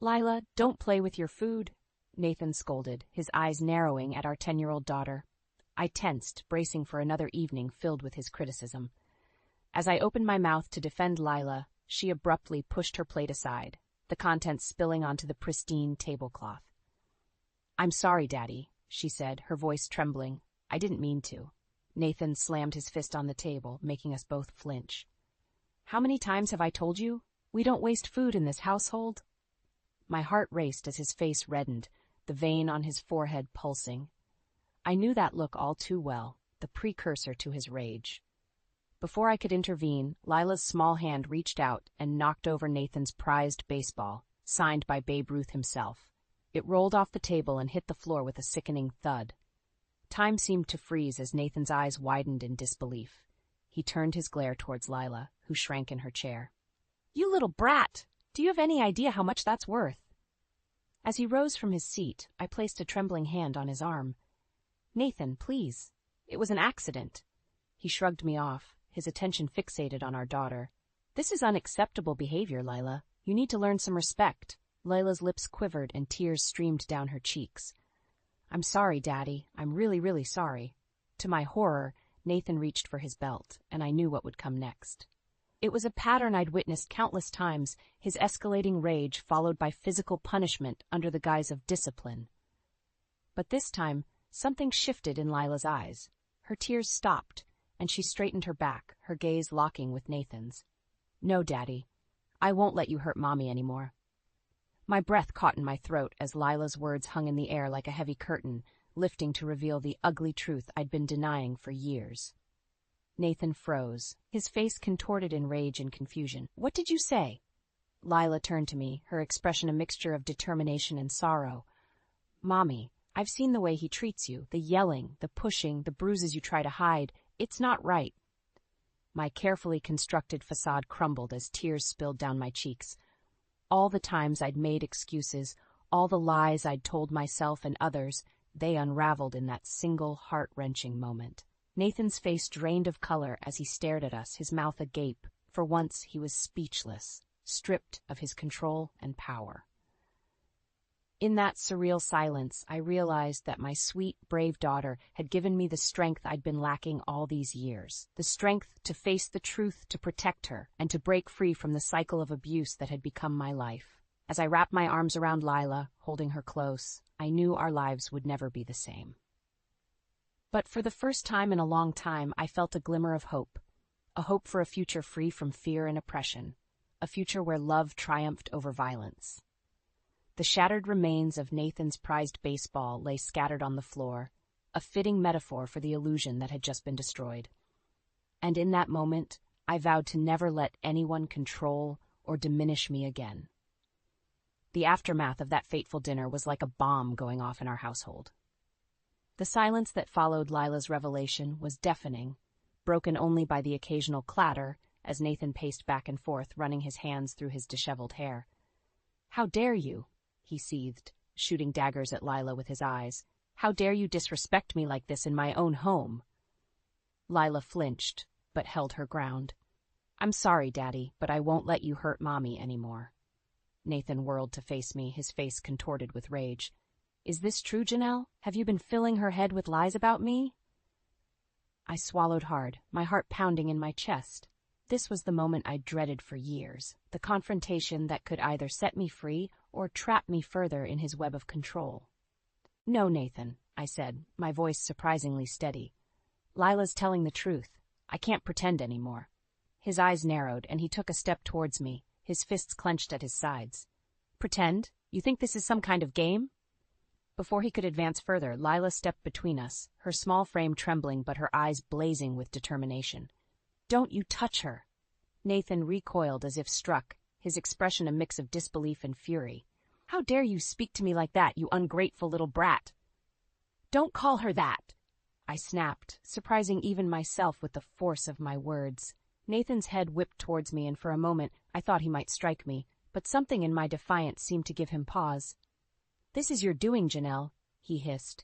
Lila, don't play with your food, Nathan scolded, his eyes narrowing at our 10-year-old daughter. I tensed, bracing for another evening filled with his criticism. As I opened my mouth to defend Lila, she abruptly pushed her plate aside, the contents spilling onto the pristine tablecloth. "I'm sorry, Daddy," she said, her voice trembling. "I didn't mean to." Nathan slammed his fist on the table, making us both flinch. "How many times have I told you? We don't waste food in this household." My heart raced as his face reddened, the vein on his forehead pulsing. I knew that look all too well, the precursor to his rage. Before I could intervene, Lila's small hand reached out and knocked over Nathan's prized baseball, signed by Babe Ruth himself. It rolled off the table and hit the floor with a sickening thud. Time seemed to freeze as Nathan's eyes widened in disbelief. He turned his glare towards Lila, who shrank in her chair. "You little brat! Do you have any idea how much that's worth?" As he rose from his seat, I placed a trembling hand on his arm. "Nathan, please. It was an accident." He shrugged me off, his attention fixated on our daughter. "This is unacceptable behavior, Lila. You need to learn some respect." Lila's lips quivered and tears streamed down her cheeks. "I'm sorry, Daddy. I'm really, really sorry." To my horror, Nathan reached for his belt, and I knew what would come next. It was a pattern I'd witnessed countless times, his escalating rage followed by physical punishment under the guise of discipline. But this time, something shifted in Lila's eyes. Her tears stopped, and she straightened her back, her gaze locking with Nathan's. "No, Daddy. I won't let you hurt Mommy anymore." My breath caught in my throat as Lila's words hung in the air like a heavy curtain, lifting to reveal the ugly truth I'd been denying for years. Nathan froze, his face contorted in rage and confusion. "What did you say?" Lila turned to me, her expression a mixture of determination and sorrow. "Mommy, I've seen the way he treats you, the yelling, the pushing, the bruises you try to hide. It's not right." My carefully constructed facade crumbled as tears spilled down my cheeks. All the times I'd made excuses, all the lies I'd told myself and others, they unraveled in that single heart-wrenching moment. Nathan's face drained of color as he stared at us, his mouth agape. For once, he was speechless, stripped of his control and power. In that surreal silence, I realized that my sweet, brave daughter had given me the strength I'd been lacking all these years, the strength to face the truth, to protect her, and to break free from the cycle of abuse that had become my life. As I wrapped my arms around Lila, holding her close, I knew our lives would never be the same. But for the first time in a long time, I felt a glimmer of hope, a hope for a future free from fear and oppression, a future where love triumphed over violence. The shattered remains of Nathan's prized baseball lay scattered on the floor, a fitting metaphor for the illusion that had just been destroyed. And in that moment, I vowed to never let anyone control or diminish me again. The aftermath of that fateful dinner was like a bomb going off in our household. The silence that followed Lila's revelation was deafening, broken only by the occasional clatter as Nathan paced back and forth, running his hands through his disheveled hair. "How dare you?" he seethed, shooting daggers at Lila with his eyes. "How dare you disrespect me like this in my own home?" Lila flinched, but held her ground. "I'm sorry, Daddy, but I won't let you hurt Mommy anymore." Nathan whirled to face me, his face contorted with rage. "Is this true, Janelle? Have you been filling her head with lies about me?" I swallowed hard, my heart pounding in my chest. This was the moment I'd dreaded for years, the confrontation that could either set me free or trap me further in his web of control. "No, Nathan," I said, my voice surprisingly steady. "Lila's telling the truth. I can't pretend anymore." His eyes narrowed, and he took a step towards me, his fists clenched at his sides. "Pretend? You think this is some kind of game?" Before he could advance further, Lila stepped between us, her small frame trembling but her eyes blazing with determination. "Don't you touch her!" Nathan recoiled as if struck, his expression a mix of disbelief and fury. "How dare you speak to me like that, you ungrateful little brat?" "Don't call her that!" I snapped, surprising even myself with the force of my words. Nathan's head whipped towards me, and for a moment I thought he might strike me, but something in my defiance seemed to give him pause. "This is your doing, Janelle," he hissed.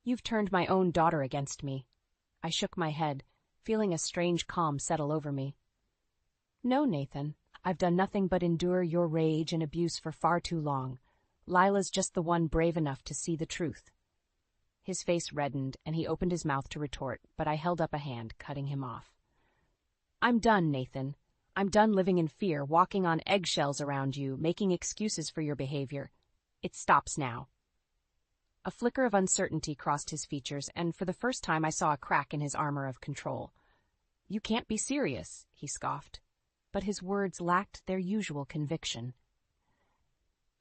"You've turned my own daughter against me." I shook my head, feeling a strange calm settle over me. "No, Nathan, I've done nothing but endure your rage and abuse for far too long. Lila's just the one brave enough to see the truth." His face reddened, and he opened his mouth to retort, but I held up a hand, cutting him off. "I'm done, Nathan. I'm done living in fear, walking on eggshells around you, making excuses for your behavior. It stops now." A flicker of uncertainty crossed his features, and for the first time I saw a crack in his armor of control. "You can't be serious," he scoffed, but his words lacked their usual conviction.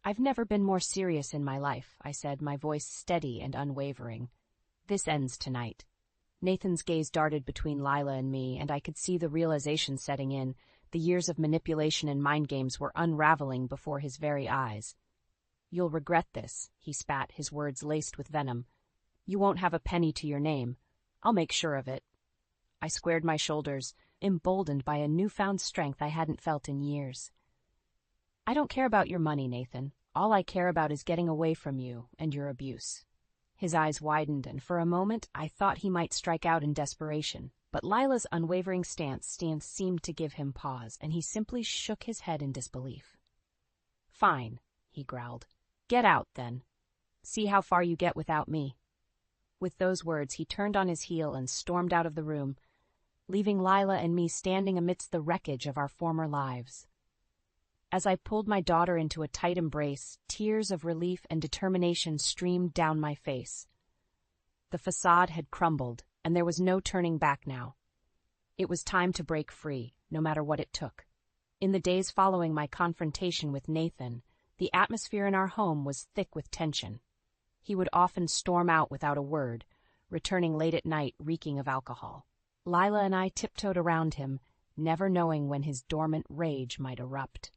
"I've never been more serious in my life," I said, my voice steady and unwavering. "This ends tonight." Nathan's gaze darted between Lila and me, and I could see the realization setting in. The years of manipulation and mind games were unraveling before his very eyes. "You'll regret this," he spat, his words laced with venom. "You won't have a penny to your name. I'll make sure of it." I squared my shoulders, emboldened by a newfound strength I hadn't felt in years. "I don't care about your money, Nathan. All I care about is getting away from you and your abuse." His eyes widened, and for a moment I thought he might strike out in desperation. But Lila's unwavering stance seemed to give him pause, and he simply shook his head in disbelief. "Fine," he growled. "Get out, then. See how far you get without me." With those words, he turned on his heel and stormed out of the room, leaving Lila and me standing amidst the wreckage of our former lives. As I pulled my daughter into a tight embrace, tears of relief and determination streamed down my face. The facade had crumbled, and there was no turning back now. It was time to break free, no matter what it took. In the days following my confrontation with Nathan, the atmosphere in our home was thick with tension. He would often storm out without a word, returning late at night reeking of alcohol. Lila and I tiptoed around him, never knowing when his dormant rage might erupt.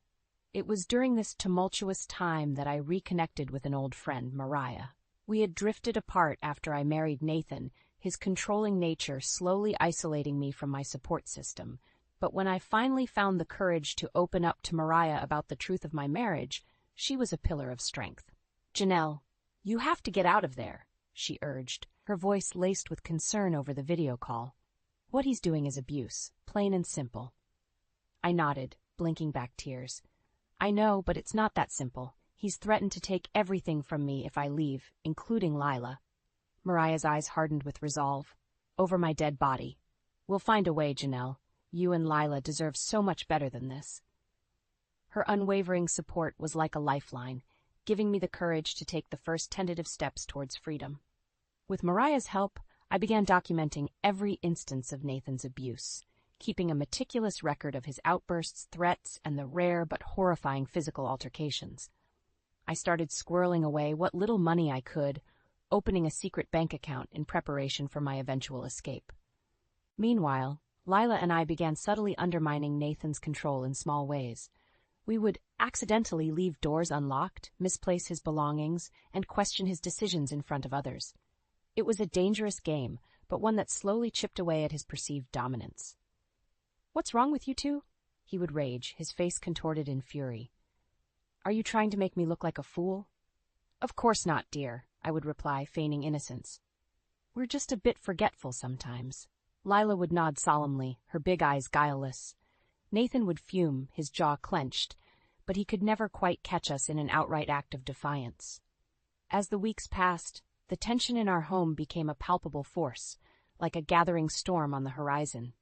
It was during this tumultuous time that I reconnected with an old friend, Mariah. We had drifted apart after I married Nathan, his controlling nature slowly isolating me from my support system. But when I finally found the courage to open up to Mariah about the truth of my marriage, she was a pillar of strength. "Janelle, you have to get out of there," she urged, her voice laced with concern over the video call. "What he's doing is abuse, plain and simple." I nodded, blinking back tears. "I know, but it's not that simple. He's threatened to take everything from me if I leave, including Lila." Mariah's eyes hardened with resolve. "Over my dead body. We'll find a way, Janelle. You and Lila deserve so much better than this." Her unwavering support was like a lifeline, giving me the courage to take the first tentative steps towards freedom. With Mariah's help, I began documenting every instance of Nathan's abuse, keeping a meticulous record of his outbursts, threats, and the rare but horrifying physical altercations. I started squirreling away what little money I could, opening a secret bank account in preparation for my eventual escape. Meanwhile, Lila and I began subtly undermining Nathan's control in small ways. We would accidentally leave doors unlocked, misplace his belongings, and question his decisions in front of others. It was a dangerous game, but one that slowly chipped away at his perceived dominance. "What's wrong with you two?" he would rage, his face contorted in fury. "Are you trying to make me look like a fool?" "Of course not, dear," I would reply, feigning innocence. "We're just a bit forgetful sometimes." Lila would nod solemnly, her big eyes guileless. Nathan would fume, his jaw clenched, but he could never quite catch us in an outright act of defiance. As the weeks passed, the tension in our home became a palpable force, like a gathering storm on the horizon.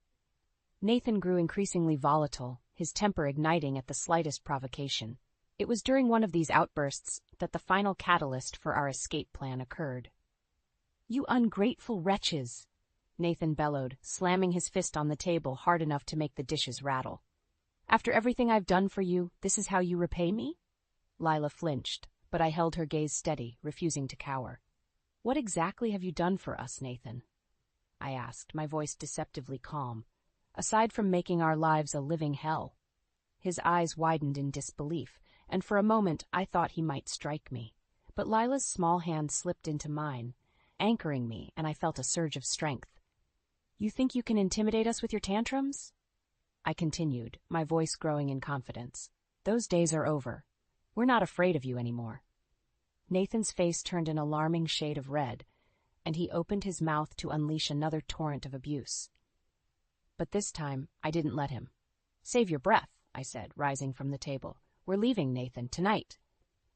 Nathan grew increasingly volatile, his temper igniting at the slightest provocation. It was during one of these outbursts that the final catalyst for our escape plan occurred. "You ungrateful wretches!" Nathan bellowed, slamming his fist on the table hard enough to make the dishes rattle. "After everything I've done for you, this is how you repay me?" Lila flinched, but I held her gaze steady, refusing to cower. "What exactly have you done for us, Nathan?" I asked, my voice deceptively calm. "Aside from making our lives a living hell." His eyes widened in disbelief, and for a moment I thought he might strike me. But Lila's small hand slipped into mine, anchoring me, and I felt a surge of strength. "You think you can intimidate us with your tantrums?" I continued, my voice growing in confidence. "Those days are over. We're not afraid of you anymore." Nathan's face turned an alarming shade of red, and he opened his mouth to unleash another torrent of abuse. But this time, I didn't let him. "Save your breath," I said, rising from the table. We're leaving, Nathan, tonight.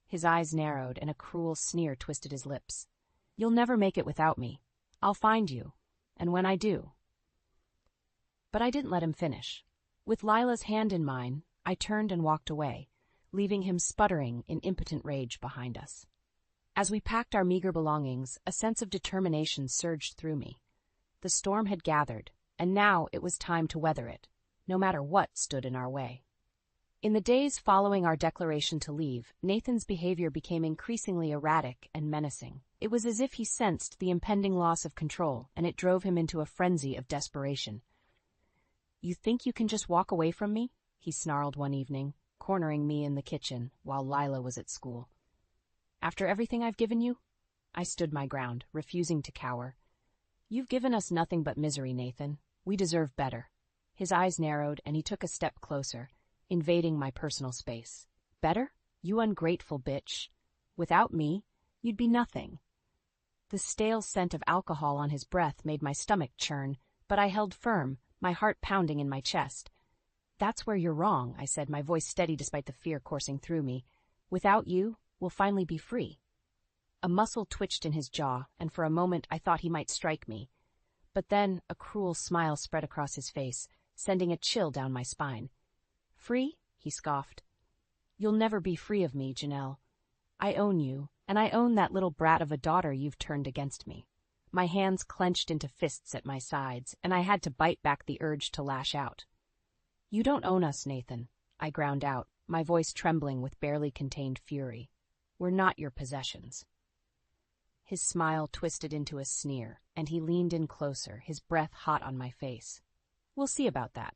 His eyes narrowed and a cruel sneer twisted his lips. You'll never make it without me. I'll find you. And when I do. But I didn't let him finish. With Lila's hand in mine, I turned and walked away, leaving him sputtering in impotent rage behind us. As we packed our meager belongings, a sense of determination surged through me. The storm had gathered, and now it was time to weather it, no matter what stood in our way. In the days following our declaration to leave, Nathan's behavior became increasingly erratic and menacing. It was as if he sensed the impending loss of control, and it drove him into a frenzy of desperation. You think you can just walk away from me? He snarled one evening, cornering me in the kitchen while Lila was at school. After everything I've given you? I stood my ground, refusing to cower. You've given us nothing but misery, Nathan. We deserve better. His eyes narrowed, and he took a step closer, invading my personal space. Better? You ungrateful bitch. Without me, you'd be nothing. The stale scent of alcohol on his breath made my stomach churn, but I held firm, my heart pounding in my chest. That's where you're wrong, I said, my voice steady despite the fear coursing through me. Without you, we'll finally be free. A muscle twitched in his jaw, and for a moment I thought he might strike me. But then a cruel smile spread across his face, sending a chill down my spine. Free? He scoffed. You'll never be free of me, Janelle. I own you, and I own that little brat of a daughter you've turned against me. My hands clenched into fists at my sides, and I had to bite back the urge to lash out. You don't own us, Nathan, I ground out, my voice trembling with barely contained fury. We're not your possessions. His smile twisted into a sneer, and he leaned in closer, his breath hot on my face. We'll see about that.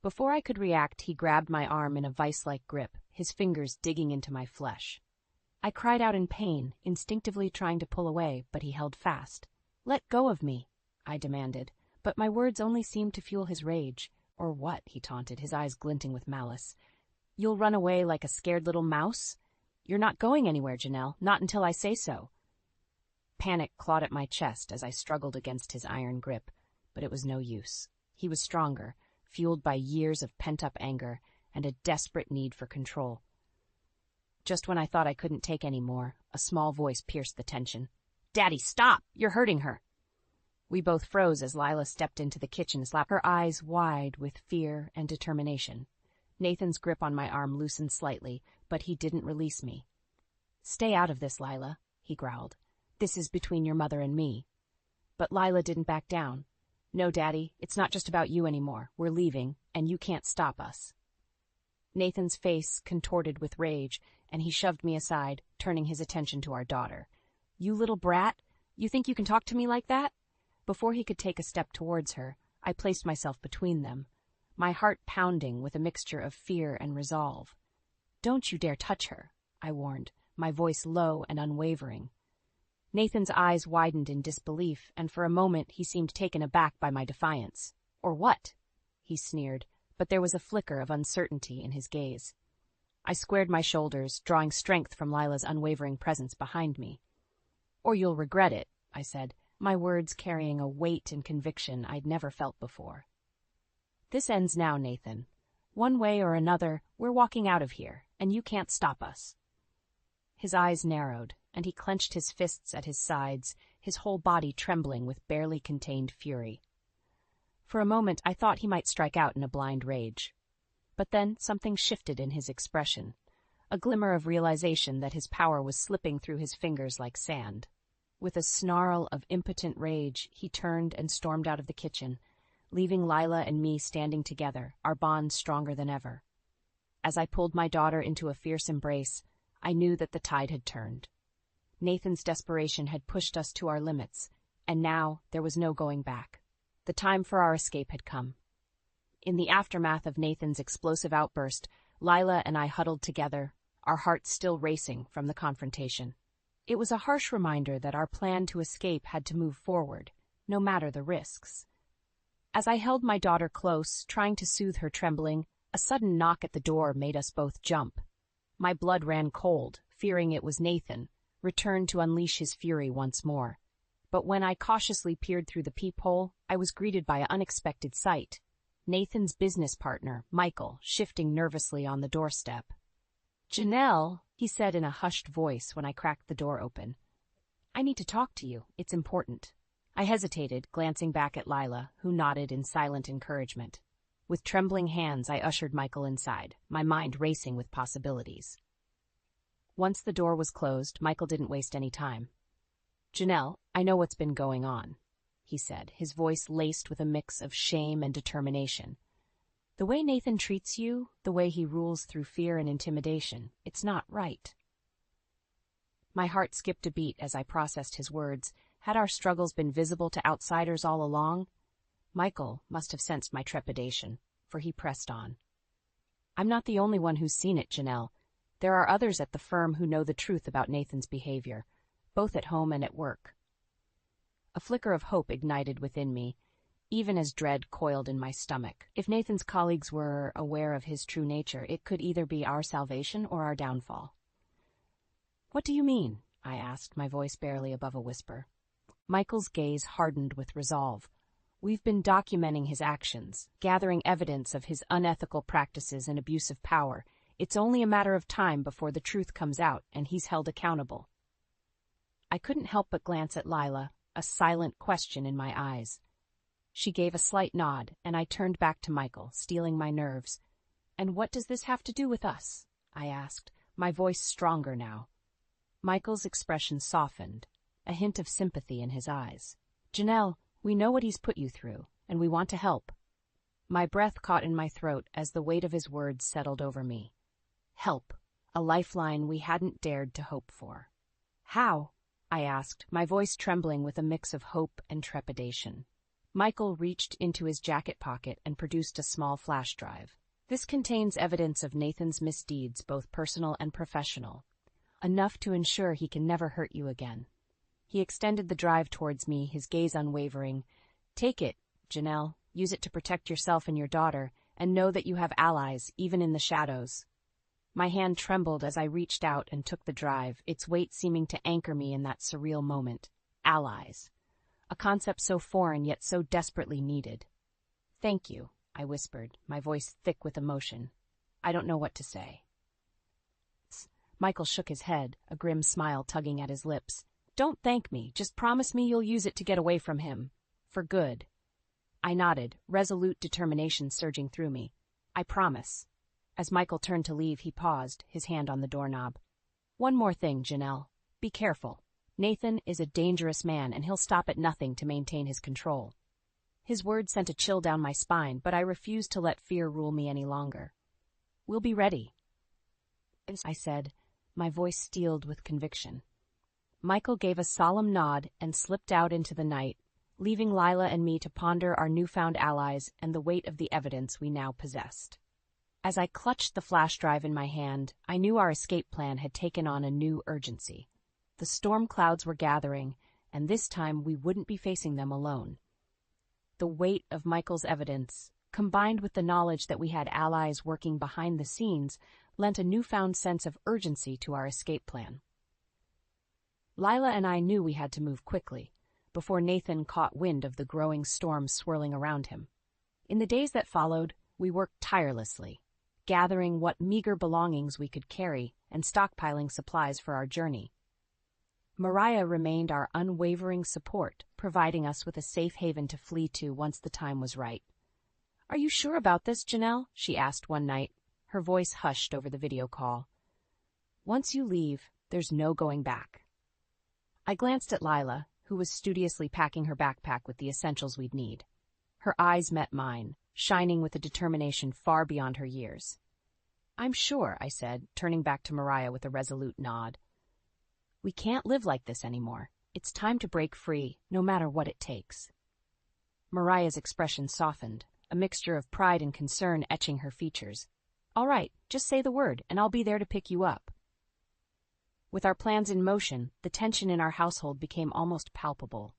Before I could react, he grabbed my arm in a vice-like grip, his fingers digging into my flesh. I cried out in pain, instinctively trying to pull away, but he held fast. Let go of me, I demanded, but my words only seemed to fuel his rage. Or what, he taunted, his eyes glinting with malice. You'll run away like a scared little mouse? You're not going anywhere, Janelle, not until I say so. Panic clawed at my chest as I struggled against his iron grip, but it was no use. He was stronger, fueled by years of pent-up anger and a desperate need for control. Just when I thought I couldn't take any more, a small voice pierced the tension. Daddy, stop! You're hurting her! We both froze as Lila stepped into the kitchen, her eyes wide with fear and determination. Nathan's grip on my arm loosened slightly, but he didn't release me. Stay out of this, Lila, he growled. This is between your mother and me. But Lila didn't back down. No, Daddy, it's not just about you anymore. We're leaving, and you can't stop us. Nathan's face contorted with rage, and he shoved me aside, turning his attention to our daughter. You little brat, you think you can talk to me like that? Before he could take a step towards her, I placed myself between them, my heart pounding with a mixture of fear and resolve. Don't you dare touch her, I warned, my voice low and unwavering. Nathan's eyes widened in disbelief, and for a moment he seemed taken aback by my defiance. Or what? He sneered, but there was a flicker of uncertainty in his gaze. I squared my shoulders, drawing strength from Lila's unwavering presence behind me. Or you'll regret it, I said, my words carrying a weight and conviction I'd never felt before. This ends now, Nathan. One way or another, we're walking out of here, and you can't stop us. His eyes narrowed, and he clenched his fists at his sides, his whole body trembling with barely contained fury. For a moment I thought he might strike out in a blind rage. But then something shifted in his expression, a glimmer of realization that his power was slipping through his fingers like sand. With a snarl of impotent rage, he turned and stormed out of the kitchen, leaving Lila and me standing together, our bond stronger than ever. As I pulled my daughter into a fierce embrace, I knew that the tide had turned. Nathan's desperation had pushed us to our limits, and now there was no going back. The time for our escape had come. In the aftermath of Nathan's explosive outburst, Lila and I huddled together, our hearts still racing from the confrontation. It was a harsh reminder that our plan to escape had to move forward, no matter the risks. As I held my daughter close, trying to soothe her trembling, a sudden knock at the door made us both jump. My blood ran cold, fearing it was Nathan, returned to unleash his fury once more. But when I cautiously peered through the peephole, I was greeted by an unexpected sight. Nathan's business partner, Michael, shifting nervously on the doorstep. "Janelle," he said in a hushed voice when I cracked the door open. "I need to talk to you. It's important." I hesitated, glancing back at Lila, who nodded in silent encouragement. With trembling hands, I ushered Michael inside, my mind racing with possibilities. Once the door was closed, Michael didn't waste any time. "Janelle, I know what's been going on," he said, his voice laced with a mix of shame and determination. "The way Nathan treats you, the way he rules through fear and intimidation, it's not right." My heart skipped a beat as I processed his words. Had our struggles been visible to outsiders all along? Michael must have sensed my trepidation, for he pressed on. "I'm not the only one who's seen it, Janelle. There are others at the firm who know the truth about Nathan's behavior, both at home and at work." A flicker of hope ignited within me, even as dread coiled in my stomach. If Nathan's colleagues were aware of his true nature, it could either be our salvation or our downfall. "What do you mean?" I asked, my voice barely above a whisper. Michael's gaze hardened with resolve. "We've been documenting his actions, gathering evidence of his unethical practices and abuse of power. It's only a matter of time before the truth comes out and he's held accountable." I couldn't help but glance at Lila, a silent question in my eyes. She gave a slight nod, and I turned back to Michael, steeling my nerves. "And what does this have to do with us?" I asked, my voice stronger now. Michael's expression softened, a hint of sympathy in his eyes. "Janelle, we know what he's put you through, and we want to help." My breath caught in my throat as the weight of his words settled over me. Help, a lifeline we hadn't dared to hope for. "How?" I asked, my voice trembling with a mix of hope and trepidation. Michael reached into his jacket pocket and produced a small flash drive. "This contains evidence of Nathan's misdeeds, both personal and professional. Enough to ensure he can never hurt you again." He extended the drive towards me, his gaze unwavering. "Take it, Janelle. Use it to protect yourself and your daughter, and know that you have allies, even in the shadows." My hand trembled as I reached out and took the drive, its weight seeming to anchor me in that surreal moment. Allies. A concept so foreign yet so desperately needed. "Thank you," I whispered, my voice thick with emotion. "I don't know what to say." Michael shook his head, a grim smile tugging at his lips. "Don't thank me. Just promise me you'll use it to get away from him. For good." I nodded, resolute determination surging through me. "I promise." As Michael turned to leave, he paused, his hand on the doorknob. "One more thing, Janelle. Be careful. Nathan is a dangerous man, and he'll stop at nothing to maintain his control." His words sent a chill down my spine, but I refused to let fear rule me any longer. "We'll be ready," I said, my voice steeled with conviction. Michael gave a solemn nod and slipped out into the night, leaving Lila and me to ponder our newfound allies and the weight of the evidence we now possessed. As I clutched the flash drive in my hand, I knew our escape plan had taken on a new urgency. The storm clouds were gathering, and this time we wouldn't be facing them alone. The weight of Michael's evidence, combined with the knowledge that we had allies working behind the scenes, lent a newfound sense of urgency to our escape plan. Lila and I knew we had to move quickly, before Nathan caught wind of the growing storm swirling around him. In the days that followed, we worked tirelessly, gathering what meager belongings we could carry and stockpiling supplies for our journey. Mariah remained our unwavering support, providing us with a safe haven to flee to once the time was right. "Are you sure about this, Janelle?" she asked one night, her voice hushed over the video call. "Once you leave, there's no going back." I glanced at Lila, who was studiously packing her backpack with the essentials we'd need. Her eyes met mine, shining with a determination far beyond her years. "I'm sure," I said, turning back to Mariah with a resolute nod. "We can't live like this anymore. It's time to break free, no matter what it takes." Mariah's expression softened, a mixture of pride and concern etching her features. "All right, just say the word, and I'll be there to pick you up." With our plans in motion, the tension in our household became almost palpable.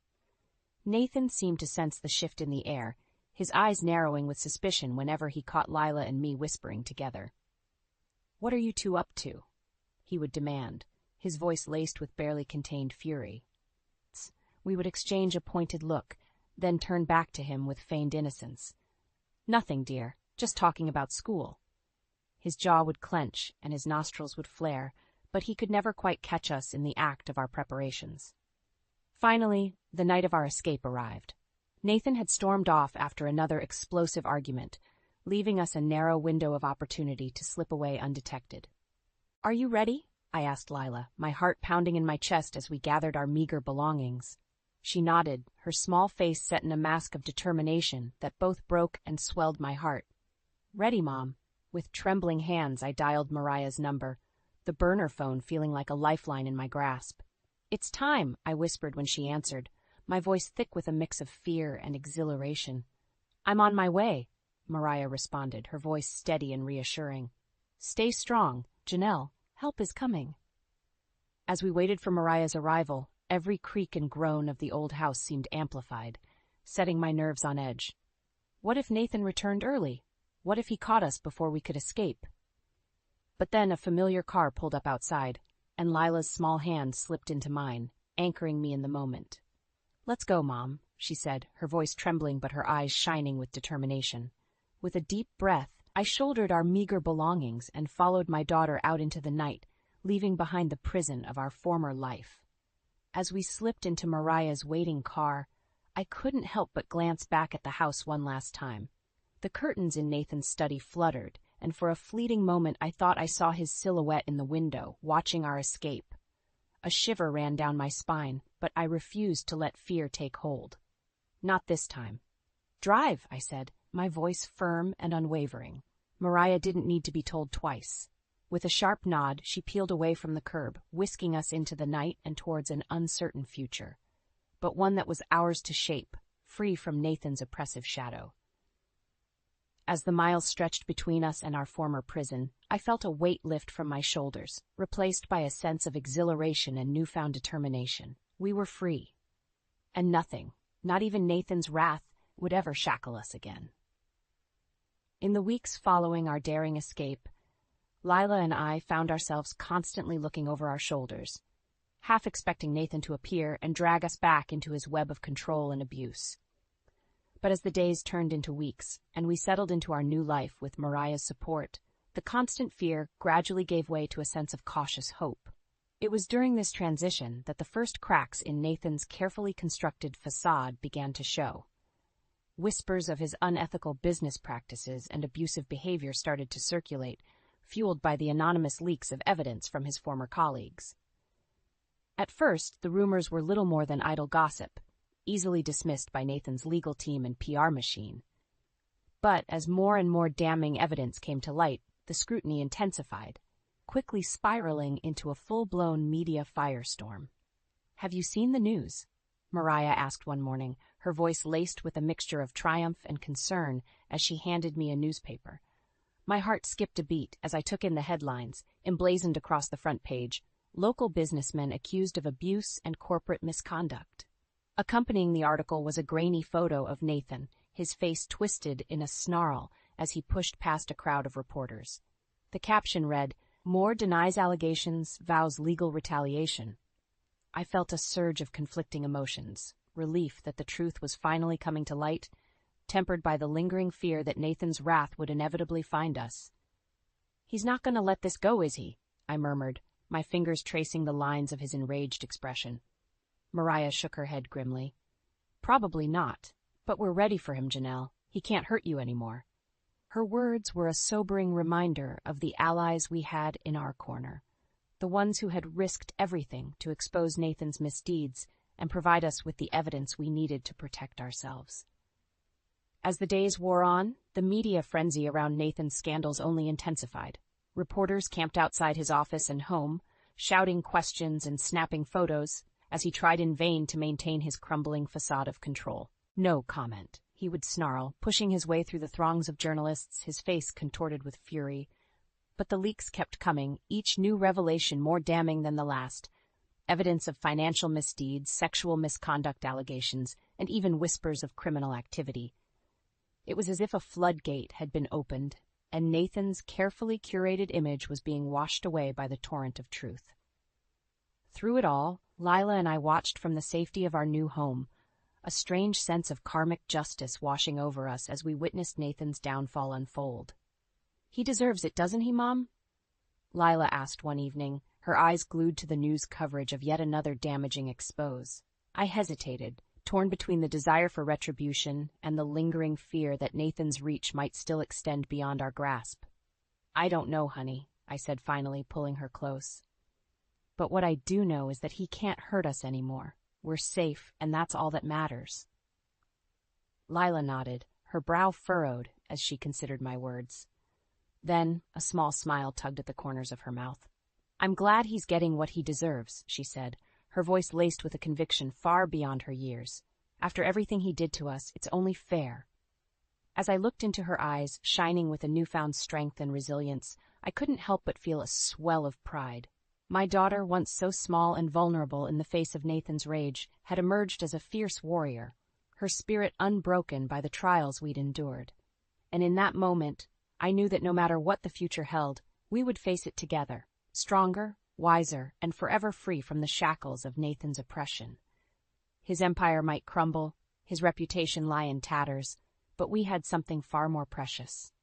Nathan seemed to sense the shift in the air, his eyes narrowing with suspicion whenever he caught Lila and me whispering together. "What are you two up to?" he would demand, his voice laced with barely contained fury. We would exchange a pointed look, then turn back to him with feigned innocence. Nothing, dear. Just talking about school. His jaw would clench and his nostrils would flare, but he could never quite catch us in the act of our preparations. Finally, the night of our escape arrived. Nathan had stormed off after another explosive argument, leaving us a narrow window of opportunity to slip away undetected. "Are you ready?" I asked Lila, my heart pounding in my chest as we gathered our meager belongings. She nodded, her small face set in a mask of determination that both broke and swelled my heart. "Ready, Mom." With trembling hands, I dialed Mariah's number, the burner phone feeling like a lifeline in my grasp. "It's time," I whispered when she answered, my voice thick with a mix of fear and exhilaration. "I'm on my way," Mariah responded, her voice steady and reassuring. "Stay strong, Janelle. Help is coming." As we waited for Mariah's arrival, every creak and groan of the old house seemed amplified, setting my nerves on edge. What if Nathan returned early? What if he caught us before we could escape? But then a familiar car pulled up outside, and Lila's small hand slipped into mine, anchoring me in the moment. "Let's go, Mom," she said, her voice trembling but her eyes shining with determination. With a deep breath, I shouldered our meager belongings and followed my daughter out into the night, leaving behind the prison of our former life. As we slipped into Mariah's waiting car, I couldn't help but glance back at the house one last time. The curtains in Nathan's study fluttered, and for a fleeting moment I thought I saw his silhouette in the window, watching our escape. A shiver ran down my spine, but I refused to let fear take hold. Not this time. "Drive," I said, my voice firm and unwavering. Mariah didn't need to be told twice. With a sharp nod, she peeled away from the curb, whisking us into the night and towards an uncertain future, but one that was ours to shape, free from Nathan's oppressive shadow. As the miles stretched between us and our former prison, I felt a weight lift from my shoulders, replaced by a sense of exhilaration and newfound determination. We were free. And nothing, not even Nathan's wrath, would ever shackle us again. In the weeks following our daring escape, Lila and I found ourselves constantly looking over our shoulders, half expecting Nathan to appear and drag us back into his web of control and abuse. But as the days turned into weeks, and we settled into our new life with Mariah's support, the constant fear gradually gave way to a sense of cautious hope. It was during this transition that the first cracks in Nathan's carefully constructed facade began to show. Whispers of his unethical business practices and abusive behavior started to circulate, fueled by the anonymous leaks of evidence from his former colleagues. At first, the rumors were little more than idle gossip, easily dismissed by Nathan's legal team and PR machine. But as more and more damning evidence came to light, the scrutiny intensified, quickly spiraling into a full-blown media firestorm. "Have you seen the news?" Mariah asked one morning, her voice laced with a mixture of triumph and concern as she handed me a newspaper. My heart skipped a beat as I took in the headlines, emblazoned across the front page: "Local businessmen accused of abuse and corporate misconduct." Accompanying the article was a grainy photo of Nathan, his face twisted in a snarl as he pushed past a crowd of reporters. The caption read, "Moore denies allegations, vows legal retaliation." I felt a surge of conflicting emotions, relief that the truth was finally coming to light, tempered by the lingering fear that Nathan's wrath would inevitably find us. "He's not going to let this go, is he?" I murmured, my fingers tracing the lines of his enraged expression. Mariah shook her head grimly. "Probably not, but we're ready for him, Janelle. He can't hurt you anymore." Her words were a sobering reminder of the allies we had in our corner, the ones who had risked everything to expose Nathan's misdeeds and provide us with the evidence we needed to protect ourselves. As the days wore on, the media frenzy around Nathan's scandals only intensified. Reporters camped outside his office and home, shouting questions and snapping photos, as he tried in vain to maintain his crumbling facade of control. "No comment," he would snarl, pushing his way through the throngs of journalists, his face contorted with fury. But the leaks kept coming, each new revelation more damning than the last. Evidence of financial misdeeds, sexual misconduct allegations, and even whispers of criminal activity. It was as if a floodgate had been opened, and Nathan's carefully curated image was being washed away by the torrent of truth. Through it all, Lila and I watched from the safety of our new home, a strange sense of karmic justice washing over us as we witnessed Nathan's downfall unfold. "He deserves it, doesn't he, Mom?" Lila asked one evening, her eyes glued to the news coverage of yet another damaging expose. I hesitated, torn between the desire for retribution and the lingering fear that Nathan's reach might still extend beyond our grasp. "I don't know, honey," I said finally, pulling her close. "But what I do know is that he can't hurt us anymore. We're safe, and that's all that matters." Lila nodded, her brow furrowed as she considered my words. Then a small smile tugged at the corners of her mouth. "I'm glad he's getting what he deserves," she said, her voice laced with a conviction far beyond her years. "After everything he did to us, it's only fair." As I looked into her eyes, shining with a newfound strength and resilience, I couldn't help but feel a swell of pride. My daughter, once so small and vulnerable in the face of Nathan's rage, had emerged as a fierce warrior, her spirit unbroken by the trials we'd endured. And in that moment, I knew that no matter what the future held, we would face it together, stronger, wiser, and forever free from the shackles of Nathan's oppression. His empire might crumble, his reputation lie in tatters, but we had something far more precious: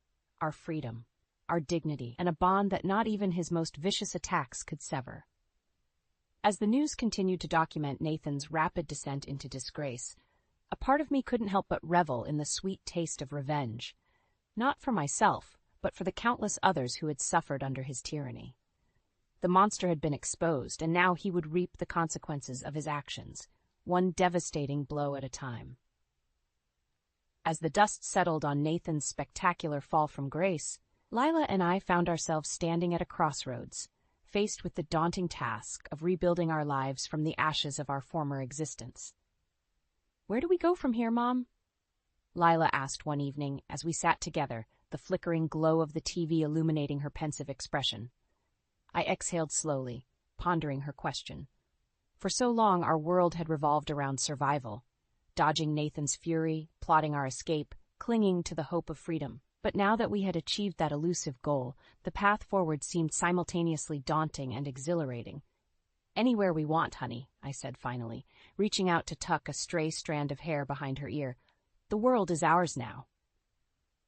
our freedom, our dignity, and a bond that not even his most vicious attacks could sever. As the news continued to document Nathan's rapid descent into disgrace, a part of me couldn't help but revel in the sweet taste of revenge, not for myself, but for the countless others who had suffered under his tyranny. The monster had been exposed, and now he would reap the consequences of his actions, one devastating blow at a time. As the dust settled on Nathan's spectacular fall from grace, Lila and I found ourselves standing at a crossroads, faced with the daunting task of rebuilding our lives from the ashes of our former existence. "Where do we go from here, Mom?" Lila asked one evening as we sat together, the flickering glow of the TV illuminating her pensive expression. I exhaled slowly, pondering her question. For so long our world had revolved around survival, dodging Nathan's fury, plotting our escape, clinging to the hope of freedom. But now that we had achieved that elusive goal, the path forward seemed simultaneously daunting and exhilarating. "Anywhere we want, honey," I said finally, reaching out to tuck a stray strand of hair behind her ear. "The world is ours now."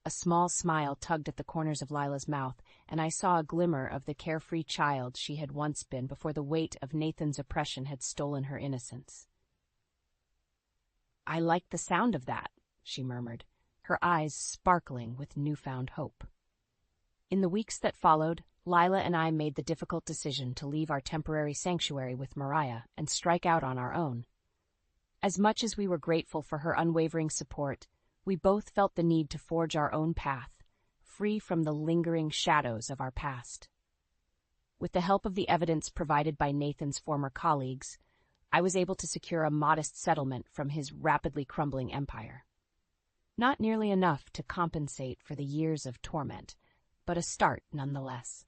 A small smile tugged at the corners of Lila's mouth, and I saw a glimmer of the carefree child she had once been before the weight of Nathan's oppression had stolen her innocence. "I like the sound of that," she murmured, her eyes sparkling with newfound hope. In the weeks that followed, Lila and I made the difficult decision to leave our temporary sanctuary with Mariah and strike out on our own. As much as we were grateful for her unwavering support, we both felt the need to forge our own path, free from the lingering shadows of our past. With the help of the evidence provided by Nathan's former colleagues, I was able to secure a modest settlement from his rapidly crumbling empire. Not nearly enough to compensate for the years of torment, but a start nonetheless.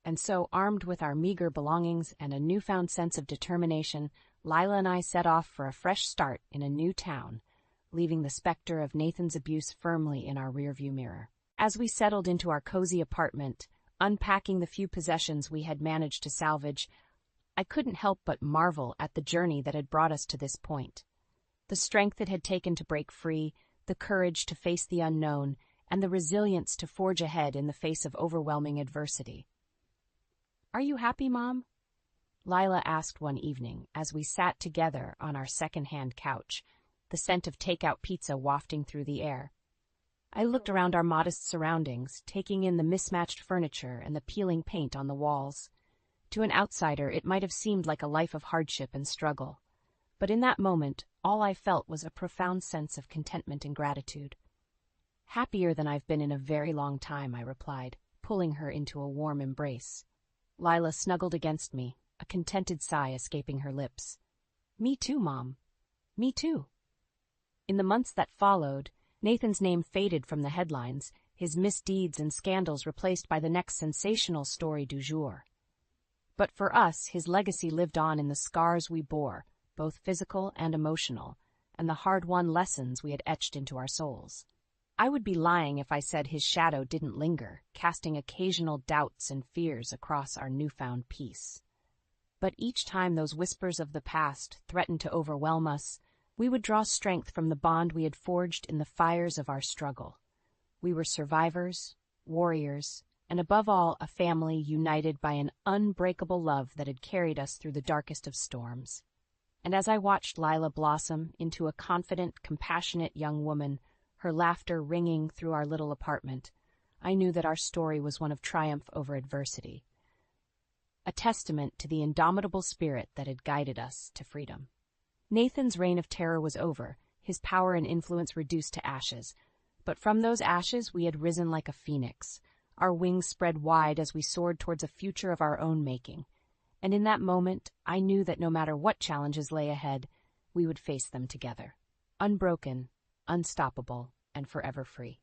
And so, armed with our meager belongings and a newfound sense of determination, Lila and I set off for a fresh start in a new town, leaving the specter of Nathan's abuse firmly in our rearview mirror. As we settled into our cozy apartment, unpacking the few possessions we had managed to salvage, I couldn't help but marvel at the journey that had brought us to this point. The strength it had taken to break free, the courage to face the unknown, and the resilience to forge ahead in the face of overwhelming adversity. "Are you happy, Mom?" Lila asked one evening as we sat together on our second-hand couch, the scent of takeout pizza wafting through the air. I looked around our modest surroundings, taking in the mismatched furniture and the peeling paint on the walls. To an outsider, it might have seemed like a life of hardship and struggle. But in that moment, all I felt was a profound sense of contentment and gratitude. "Happier than I've been in a very long time," I replied, pulling her into a warm embrace. Lila snuggled against me, a contented sigh escaping her lips. "Me too, Mom. Me too." In the months that followed, Nathan's name faded from the headlines, his misdeeds and scandals replaced by the next sensational story du jour. But for us, his legacy lived on in the scars we bore, both physical and emotional, and the hard-won lessons we had etched into our souls. I would be lying if I said his shadow didn't linger, casting occasional doubts and fears across our newfound peace. But each time those whispers of the past threatened to overwhelm us, We would draw strength from the bond we had forged in the fires of our struggle. We were survivors, warriors, and above all, a family united by an unbreakable love that had carried us through the darkest of storms. And as I watched Lila blossom into a confident, compassionate young woman, her laughter ringing through our little apartment, I knew that our story was one of triumph over adversity, a testament to the indomitable spirit that had guided us to freedom. Nathan's reign of terror was over, his power and influence reduced to ashes. But from those ashes we had risen like a phoenix, our wings spread wide as we soared towards a future of our own making. And in that moment, I knew that no matter what challenges lay ahead, we would face them together, unbroken, unstoppable, and forever free.